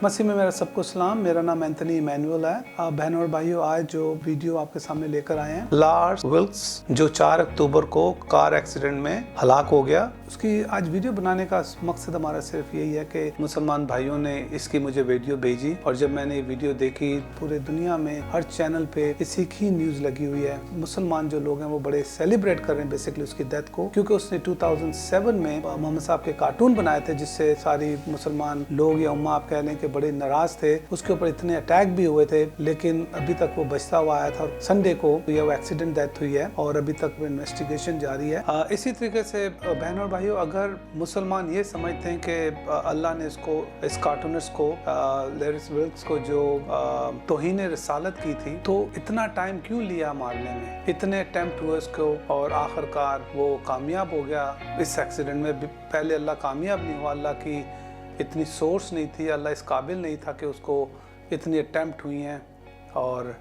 मसीह में मेरा सबको सलाम। मेरा नाम एंथनी इमैनुअल है। बहनों और भाइयों, आज जो वीडियो आपके सामने लेकर आए हैं, लार्स विल्क्स जो 4 अक्टूबर को कार एक्सीडेंट में हलाक हो गया, उसकी आज वीडियो बनाने का मकसद हमारा सिर्फ यही है कि मुसलमान भाइयों ने इसकी मुझे वीडियो भेजी और जब मैंने ये वीडियो देखी, पूरे दुनिया में हर चैनल पे इसी की न्यूज लगी हुई है। मुसलमान जो लोग हैं वो बड़े सेलिब्रेट कर रहे हैं बेसिकली उसकी डेथ को, क्योंकि उसने 2007 में मोहम्मद साहब के कार्टून बनाए थे जिससे सारी मुसलमान लोग या उम्मा आप कह लें कि बड़े नाराज थे। उसके ऊपर इतने अटैक भी हुए थे, लेकिन अभी तक वो बचता हुआ आया था। संडे को ये एक्सीडेंट डेथ हुई है और अभी तक वो इन्वेस्टिगेशन जारी है। इसी तरीके से बहनों और भाइयों, अगर मुसलमान ये समझते हैं कि अल्लाह ने इसको, इस कार्टूनिस्ट को, लार्स विल्क्स को जो तौहीन रिसालत की थी, तो इतना टाइम क्यों लिया मारने में, इतने अटेम्प्ट हुए उसको और आखिरकार वो कामयाब हो गया इस एक्सीडेंट में। पहले अल्लाह कामयाब नहीं हुआ, अल्लाह की इतनी सोर्स नहीं थी, अल्लाह इस काबिल नहीं था कि उसको इतनी अटेम्प्ट हुई हैं और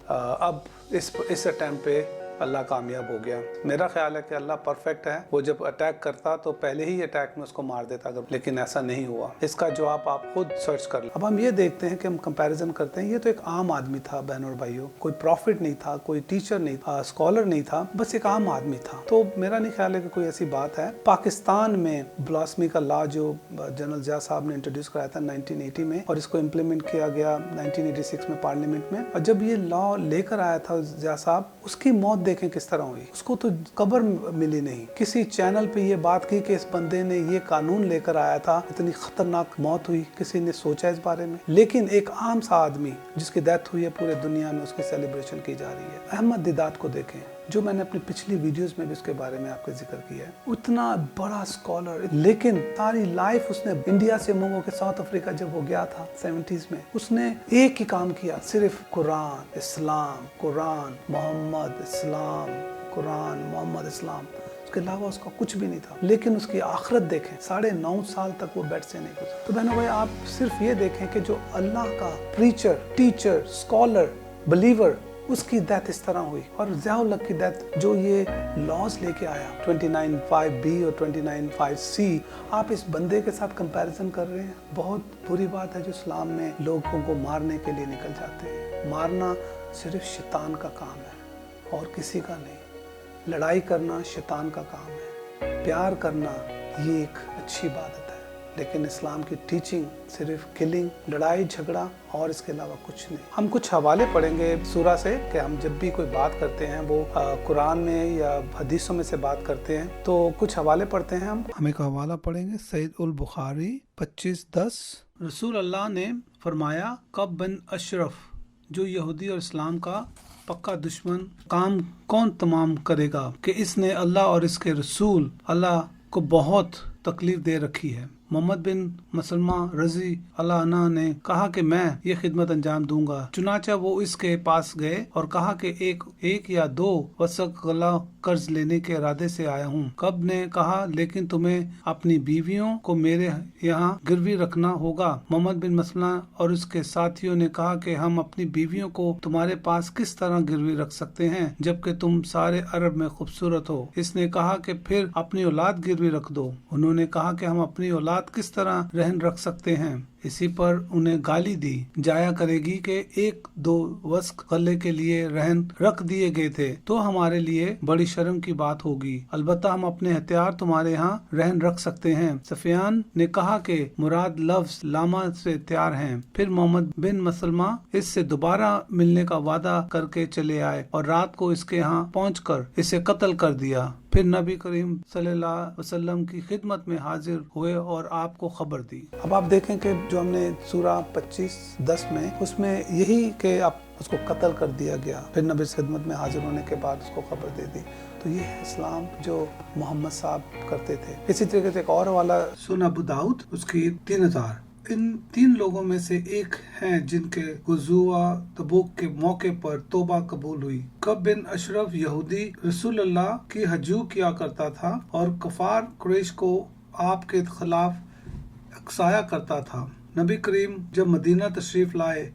अब इस अटेम्प्ट पे अल्लाह कामयाब हो गया। मेरा ख्याल है कि अल्लाह परफेक्ट है, वो जब अटैक करता तो पहले ही अटैक में उसको मार देता, लेकिन ऐसा नहीं हुआ। इसका जवाब आप खुद सर्च कर लो। अब हम ये देखते हैं कि हम कंपैरिजन करते हैं, ये तो एक आम आदमी था बहनों और भाइयों, कोई प्रॉफिट नहीं था, कोई टीचर नहीं था, स्कॉलर नहीं था, बस एक आम आदमी था। तो मेरा नहीं ख्याल है कि कोई ऐसी बात है। पाकिस्तान में ब्लास्मी का लॉ जो जनरल जिया साहब ने इंट्रोड्यूस कराया था 1980 में और इसको इम्प्लीमेंट किया गया 1986 में पार्लियामेंट में, और जब ये लॉ लेकर आया था जिया साहब, उसकी मौत देखें किस तरह हुई। उसको तो कब्र मिली नहीं। किसी चैनल पे ये बात की कि इस बंदे ने ये कानून लेकर आया था, इतनी खतरनाक मौत हुई, किसी ने सोचा इस बारे में? लेकिन एक आम सा आदमी जिसकी डेथ हुई है, पूरे दुनिया में उसकी सेलिब्रेशन की जा रही है। अहमद दिदात को देखें, जो मैंने अपनी पिछली वीडियोस में भी उसके बारे में आपको जिक्र किया है। उतना बड़ा स्कॉलर, लेकिन सारी लाइफ उसने इंडिया से मूव होकर साउथ अफ्रीका जब वो गया था 70s में, उसने एक ही काम किया, सिर्फ कुरान, इस्लाम, कुरान, मोहम्मद, इस्लाम, कुरान, मोहम्मद, इस्लाम, उसके अलावा उसका कुछ भी नहीं था। लेकिन उसकी आखिरत देखें, 9.5 साल तक वो बेड से नहीं गुजरा। तो बहनों भाई, आप सिर्फ ये देखें कि जो अल्लाह का प्रीचर, टीचर, स्कॉलर, बिलीवर, उसकी डेथ इस तरह हुई। और ज़िया-उल-हक की डेथ जो ये लॉज लेके आया 295B और 295C, आप इस बंदे के साथ कंपैरिजन कर रहे हैं। बहुत बुरी बात है जो इस्लाम में लोगों को मारने के लिए निकल जाते हैं। मारना सिर्फ शैतान का काम है और किसी का नहीं। लड़ाई करना शैतान का काम है, प्यार करना ये एक अच्छी बात है, लेकिन इस्लाम की टीचिंग सिर्फ किलिंग, लड़ाई झगड़ा और इसके अलावा कुछ नहीं। हम कुछ हवाले पढ़ेंगे सूरा से कि हम जब भी कोई बात करते हैं वो कुरान में या हदीसों में से बात करते हैं, तो कुछ हवाले पढ़ते हैं। हम एक हवाला पढ़ेंगे, सईद उल बुखारी 25:10। रसूल अल्लाह ने फरमाया, कब बिन अशरफ जो यहूदी और इस्लाम का पक्का दुश्मन, काम कौन तमाम करेगा कि इसने अल्लाह और इसके रसूल अल्लाह को बहुत तकलीफ दे रखी है। मोहम्मद बिन मसलमा रजी अल्लाह अन्हा ने कहा कि मैं ये खिदमत अंजाम दूंगा। चुनाचा वो इसके पास गए और कहा कि एक या 2 वसक गला कर्ज लेने के इरादे से आया हूँ। कब ने कहा, लेकिन तुम्हें अपनी बीवियों को मेरे यहाँ गिरवी रखना होगा। मोहम्मद बिन मसलमा और उसके साथियों ने कहा कि हम अपनी बीवियों को तुम्हारे पास किस तरह गिरवी रख सकते हैं जबकि तुम सारे अरब में खूबसूरत हो। इसने कहा कि फिर अपनी औलाद गिरवी रख दो। उन्होंने कहा कि हम अपनी औलाद किस तरह रहन रख सकते हैं। इसी पर उन्हें गाली दी जाया करेगी कि 1-2 वस्क गले के लिए रहन रख दिए गए थे तो हमारे लिए बड़ी शर्म की बात होगी। अलबत्ता हम अपने हथियार तुम्हारे यहाँ रहन रख सकते हैं। सफियान ने कहा कि मुराद लफ्ज लामा से तैयार हैं। फिर मोहम्मद बिन मसलमा इससे दोबारा मिलने का वादा करके चले आए और रात को इसके यहाँ पहुंचकर इसे कत्ल कर दिया। फिर नबी करीम सल्लल्लाहु अलैहि वसल्लम की खिदमत में हाजिर हुए और आपको खबर दी। अब आप देखें कि जो हमने सूरा 25:10 में, उसमें यही कि आप उसको कत्ल कर दिया गया, फिर नबी की खिदमत में हाजिर होने के बाद उसको खबर दे दी। तो ये है इस्लाम जो मोहम्मद साहब करते थे। इसी तरीके से एक और वाला सुना अबू दाऊद, उसकी 3000। इन 3 लोगों में से एक हैं जिनके गुज़वा तबूक के मौके पर तौबा कबूल हुई। कब बिन अशरफ यहूदी रसूल अल्लाह की हजू किया करता था और कफार कुरैश को आपके खिलाफ अक्साया करता था। नबी करीम जब मदीना तशरीफ लाए,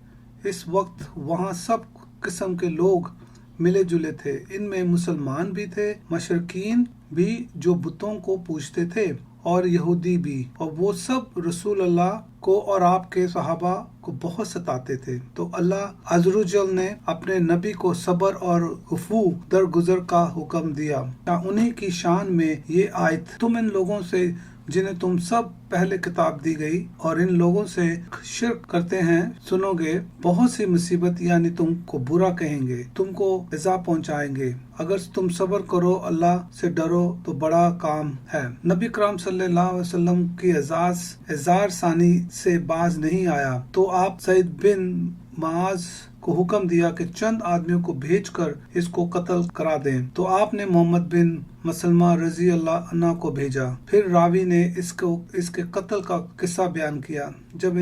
इस वक्त वहाँ सब किस्म के लोग मिले जुले थे। इनमें मुसलमान भी थे, मशरकीन भी जो बुतों को पूजते थे اور یہودی بھی، اور وہ سب رسول اللہ کو اور آپ کے صحابہ کو بہت ستاتے تھے۔ تو اللہ عز و جل نے اپنے نبی کو صبر اور عفو درگزر کا حکم دیا۔ انہی کی شان میں یہ آیت، تم ان لوگوں سے جنہیں تم سب پہلے کتاب دی گئی اور ان لوگوں سے شرک کرتے ہیں سنو گے، بہت سی مصیبت یعنی تم کو برا کہیں گے، تم کو ایذا پہنچائیں گے، اگر تم صبر کرو، اللہ سے ڈرو تو بڑا کام ہے۔ نبی کرام صلی اللہ علیہ وسلم کی اعزار ثانی سے باز نہیں آیا تو آپ سعید بن معاذ کو حکم دیا کہ چند آدمیوں کو بھیج کر اس کو قتل کرا دیں، تو آپ نے محمد بن مسلمہ رضی اللہ عنہ کو بھیجا۔ پھر راوی نے اس کے قتل کا قصہ بیان کیا۔ جب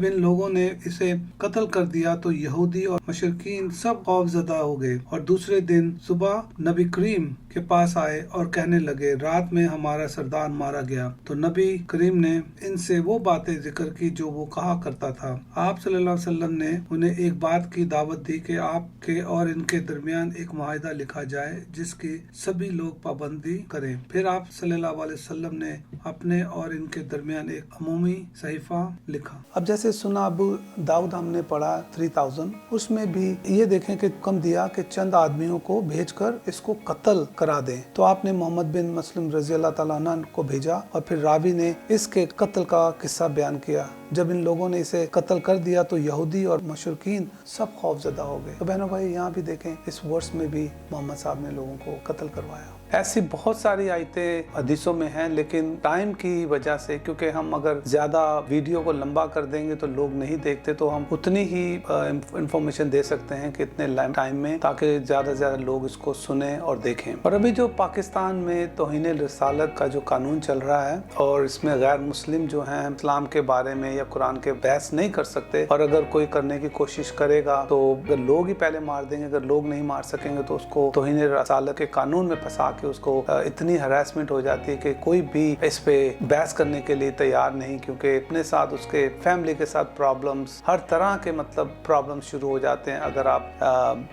ان لوگوں نے اسے قتل کر دیا تو یہودی اور مشرکین سب خوف زدہ ہو گئے، اور دوسرے دن صبح نبی کریم کے پاس آئے اور کہنے لگے رات میں ہمارا سردار مارا گیا۔ تو نبی کریم نے ان سے وہ باتیں ذکر کی جو وہ کہا کرتا تھا۔ آپ صلی اللہ علیہ وسلم نے انہیں ایک بات کی دعوت دی کہ آپ کے اور ان کے درمیان ایک معاہدہ لکھا جائے جس کی سبھی لوگ پابندی کریں۔ پھر آپ صلی اللہ علیہ وسلم نے اپنے اور ان کے درمیان ایک عمومی صحیفہ لکھا۔ اب جیسے سنا ابو داؤد ہم نے پڑھا 3000، اس میں بھی یہ دیکھیں کہ حکم دیا کہ چند آدمیوں کو بھیج کر اس کو قتل کرا دیں، تو آپ نے محمد بن مسلم رضی اللہ تعالیٰ عنہ کو بھیجا، اور پھر راوی نے اس کے قتل کا قصہ بیان کیا۔ جب ان لوگوں نے اسے قتل کر دیا تو یہودی اور مشرکین سب خوف زدہ ہو گئے۔ تو بہنوں بھائی یہاں بھی دیکھیں اس ورس میں بھی محمد صاحب نے لوگوں کو قتل کروایا۔ ایسی بہت ساری آیتیں حدیثوں میں ہیں، لیکن ٹائم کی وجہ سے، کیونکہ ہم اگر زیادہ ویڈیو کو لمبا کر دیں گے تو لوگ نہیں دیکھتے، تو ہم اتنی ہی انفارمیشن دے سکتے ہیں کہ اتنے ٹائم میں، تاکہ زیادہ سے زیادہ لوگ اس کو سنیں اور دیکھیں۔ اور ابھی جو پاکستان میں توہین رسالت کا جو قانون چل رہا ہے، اور اس میں غیر مسلم جو ہیں اسلام کے بارے میں یا قرآن کے بحث نہیں کر سکتے، اور اگر کوئی کرنے کی کوشش کرے گا تو اگر لوگ ہی پہلے مار دیں گے، اگر لوگ نہیں مار سکیں گے تو اس کو توہین رسالت کے قانون میں پھنسا کے اس کو اتنی ہراسمنٹ ہو جاتی ہے کہ کوئی بھی اس پہ بحث کرنے کے لیے تیار نہیں، کیونکہ اپنے ساتھ اس کے فیملی کے ساتھ پرابلمز، ہر طرح کے پرابلمز شروع ہو جاتے ہیں اگر آپ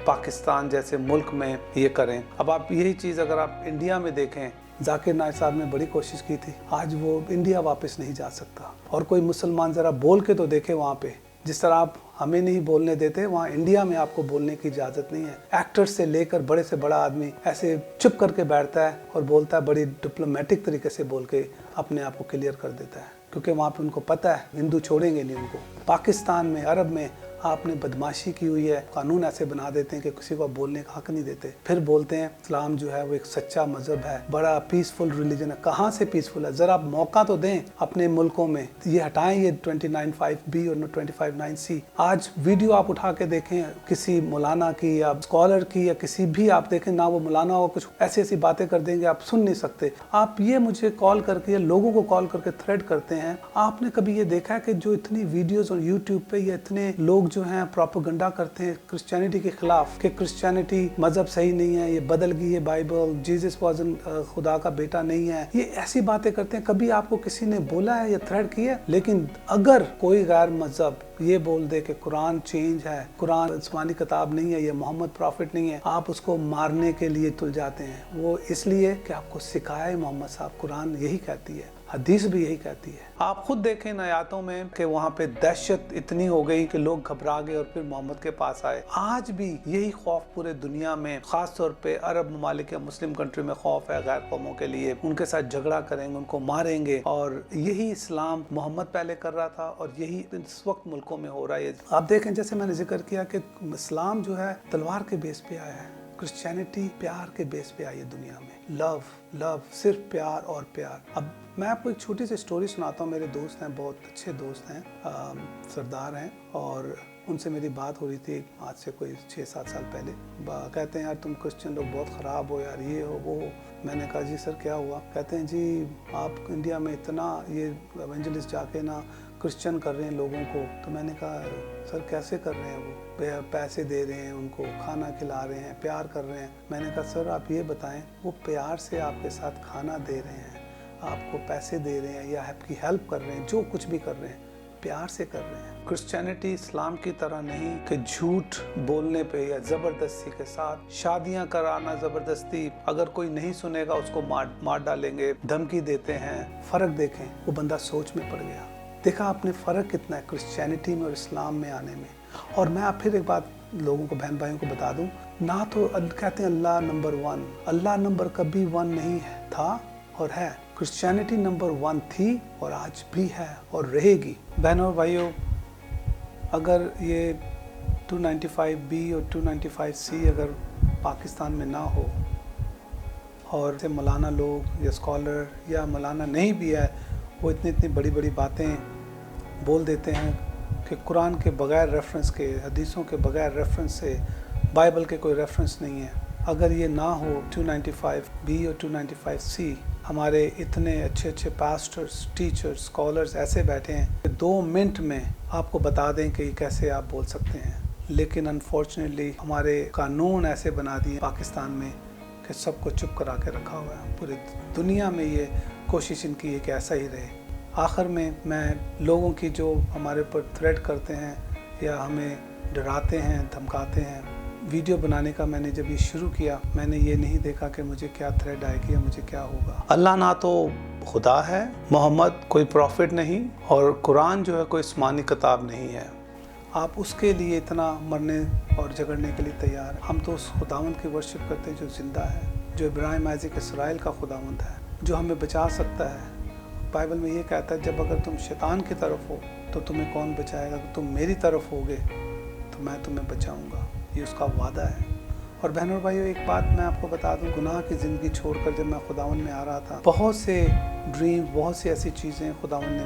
پاکستان جیسے ملک میں یہ کریں۔ اب آپ یہی چیز اگر آپ انڈیا میں دیکھیں، ذاکر نائک صاحب نے بڑی کوشش کی تھی، آج وہ انڈیا واپس نہیں جا سکتا، اور کوئی مسلمان ذرا بول کے تو دیکھے وہاں پہ، جس طرح آپ ہمیں نہیں بولنے دیتے، وہاں انڈیا میں آپ کو بولنے کی اجازت نہیں ہے۔ ایکٹر سے لے کر بڑے سے بڑا آدمی ایسے چپ کر کے بیٹھتا ہے اور بولتا ہے، بڑی ڈپلومیٹک طریقے سے بول کے اپنے آپ کو کلیئر کر دیتا ہے، کیونکہ وہاں پہ ان کو پتہ ہے ہندو چھوڑیں گے نہیں ان کو۔ پاکستان میں، عرب میں آپ نے بدماشی کی ہوئی ہے، قانون ایسے بنا دیتے ہیں کہ کسی کو بولنے کا حق نہیں دیتے، پھر بولتے ہیں اسلام جو ہے وہ ایک سچا مذہب ہے، بڑا پیسفل ریلیجن ہے۔ کہاں سے پیسفل ہے؟ ذرا آپ موقع تو دیں اپنے ملکوں میں، یہ ہٹائیں یہ 29(5)B اور 25(9)C۔ آج ویڈیو آپ اٹھا کے دیکھیں کسی مولانا کی یا اسکالر کی یا کسی بھی، آپ دیکھیں نہ وہ مولانا ہو، کچھ ایسی باتیں کر دیں گے آپ سن نہیں سکتے۔ آپ یہ مجھے کال کر کے یا لوگوں کو کال کر کے تھریڈ کرتے ہیں۔ آپ نے کبھی یہ دیکھا ہے کہ جو اتنی ویڈیوز اور یوٹیوب پہ یا اتنے لوگ جو ہیں پروپیگنڈا کرتے ہیں کرسچینٹی کے خلاف کہ کرسچینٹی مذہب صحیح نہیں ہے، یہ بدل گئی ہے بائبل، جیزس وازنٹ خدا کا بیٹا نہیں ہے، یہ ایسی باتیں کرتے ہیں۔ کبھی آپ کو کسی نے بولا ہے یا تھریڈ کیا ہے؟ لیکن اگر کوئی غیر مذہب یہ بول دے کہ قرآن چینج ہے، قرآن آسمانی کتاب نہیں ہے، یہ محمد پروفٹ نہیں ہے، آپ اس کو مارنے کے لیے تل جاتے ہیں۔ وہ اس لیے کہ آپ کو سکھایا ہے محمد صاحب، قرآن یہی کہتی ہے، حدیث بھی یہی کہتی ہے۔ آپ خود دیکھیں ان آیاتوں میں کہ وہاں پہ دہشت اتنی ہو گئی کہ لوگ گھبرا گئے اور پھر محمد کے پاس آئے۔ آج بھی یہی خوف پورے دنیا میں، خاص طور پہ عرب ممالک یا مسلم کنٹری میں خوف ہے غیر قوموں کے لیے، ان کے ساتھ جھگڑا کریں گے، ان کو ماریں گے، اور یہی اسلام محمد پہلے کر رہا تھا اور یہی اس وقت ملکوں میں ہو رہا ہے۔ آپ دیکھیں جیسے میں نے ذکر کیا کہ اسلام جو ہے تلوار کے بیس پہ آیا ہے، کرسچینٹی پیار کے بیس پہ آئی ہے دنیا میں، لو صرف پیار اور پیار۔ اب میں آپ کو ایک چھوٹی سی سٹوری سناتا ہوں۔ میرے دوست ہیں، بہت اچھے دوست ہیں، سردار ہیں، اور ان سے میری بات ہو رہی تھی آج سے کوئی 6-7 سال پہلے۔ کہتے ہیں یار تم کرسچن لوگ بہت خراب ہو یار، یہ ہو وہ ہو۔ میں نے کہا جی سر کیا ہوا؟ کہتے ہیں جی آپ انڈیا میں اتنا یہ ایونجلسٹ جا کے نا کرسچن کر رہے ہیں لوگوں کو۔ تو میں نے کہا سر کیسے کر رہے ہیں؟ وہ پیسے دے رہے ہیں، ان کو کھانا کھلا رہے ہیں، پیار کر رہے ہیں۔ میں نے کہا سر آپ یہ بتائیں، وہ پیار سے آپ کے ساتھ کھانا دے رہے ہیں، آپ کو پیسے دے رہے ہیں یا آپ کی ہیلپ کر رہے ہیں، جو کچھ بھی کر رہے ہیں، प्यार से कर रहे हैं। क्रिश्चियनिटी इस्लाम की तरह नहीं कि झूठ बोलने पे या ज़बरदस्ती के साथ शादियां कराना, ज़बरदस्ती अगर कोई नहीं सुनेगा उसको मार डालेंगे, धमकी देते हैं। फ़र्क देखें, वो बंदा सोच में पड़ गया। देखा आपने फ़र्क कितना है क्रिश्चियनिटी में और इस्लाम में आने में। और मैं आप फिर एक बात लोगों को, बहन भाइयों को बता दूं, ना तो कहते हैं अल्लाह नंबर 1, अल्लाह नंबर कभी 1 नहीं है, था और है। क्रिश्चियनिटी नंबर 1 थी और आज भी है और रहेगी। बहनों और भाइयों, अगर ये 295B और 295C अगर पाकिस्तान में ना हो और से मौलाना लोग या स्कॉलर या मौलाना नहीं भी है, वो इतनी बड़ी बड़ी बातें बोल देते हैं कि कुरान के बगैर रेफरेंस के, हदीसों के बगैर रेफरेंस से, बाइबल के कोई रेफरेंस नहीं है। अगर ये ना हो 295B और 295C, हमारे इतने अच्छे अच्छे पास्टर्स, टीचर्स, स्कॉलर्स ऐसे बैठे हैं कि 2 मिनट में आपको बता दें कि कैसे आप बोल सकते हैं। लेकिन अनफॉर्चुनेटली हमारे कानून ऐसे बना दिए पाकिस्तान में कि सबको चुप करा के रखा हुआ है। पूरी दुनिया में ये कोशिश इनकी है कि ऐसा ही रहे। आखिर में मैं लोगों की जो हमारे ऊपर थ्रेट करते हैं या हमें डराते हैं, धमकाते हैं, वीडियो बनाने का मैंने जब ये शुरू किया, मैंने ये नहीं देखा कि मुझे क्या थ्रेट आएगी या मुझे क्या होगा। अल्लाह ना तो खुदा है, मोहम्मद कोई प्रॉफिट नहीं, और कुरान जो है कोई आसमानी किताब नहीं है। आप उसके लिए इतना मरने और झगड़ने के लिए तैयार हैं। हम तो उस खुदावंद की वर्शिप करते हैं जो जिंदा है, जो इब्राहिम, आइज़ैक, इसराइल का खुदावंद है, जो हमें बचा सकता है। बाइबल में ये कहता है, जब अगर तुम शैतान की तरफ हो तो तुम्हें कौन बचाएगा? तुम मेरी तरफ होगे तो मैं तुम्हें बचाऊंगा। ये उसका वादा है। और बहनों और भाइयों, एक बात मैं आपको बता दूं, गुनाह की ज़िंदगी छोड़कर जब मैं खुदावंद में आ रहा था, बहुत से ड्रीम, बहुत सी ऐसी चीज़ें खुदावंद ने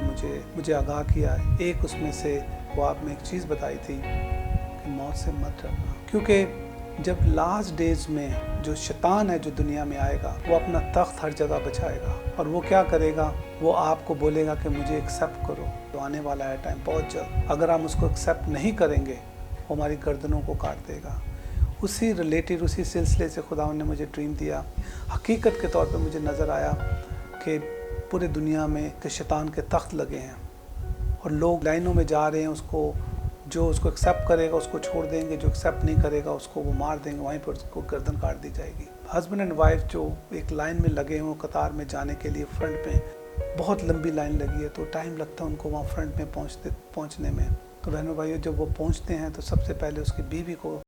मुझे आगाह किया। एक उसमें से वो आपने एक चीज़ बताई थी कि मौत से मत डरना, क्योंकि जब लास्ट डेज में जो शैतान है जो दुनिया में आएगा, वो अपना तख्त हर जगह बचाएगा। और वो क्या करेगा? वो आपको बोलेगा कि मुझे एक्सेप्ट करो, तो आने वाला है टाइम बहुत जल्द। अगर हम उसको एक्सेप्ट नहीं करेंगे, वो हमारी गर्दनों को काट देगा। उसी रिलेटेड, उसी सिलसिले से खुदावंद ने मुझे ड्रीम दिया। हकीकत के तौर पे मुझे नज़र आया कि पूरे दुनिया में कि शैतान के तख्त लगे हैं और लोग लाइनों में जा रहे हैं। उसको जो उसको एक्सेप्ट करेगा उसको छोड़ देंगे, जो एक्सेप्ट नहीं करेगा उसको वो मार देंगे, वहीं पर उसको गर्दन काट दी जाएगी। हस्बैंड एंड वाइफ जो एक लाइन में लगे हैं, कतार में जाने के लिए फ्रंट में, बहुत लंबी लाइन लगी है, तो टाइम लगता है उनको वहाँ फ्रंट में पहुँचने में। तो बहनों भाइयों, जब वो पहुँचते हैं तो सबसे पहले उसकी बीवी को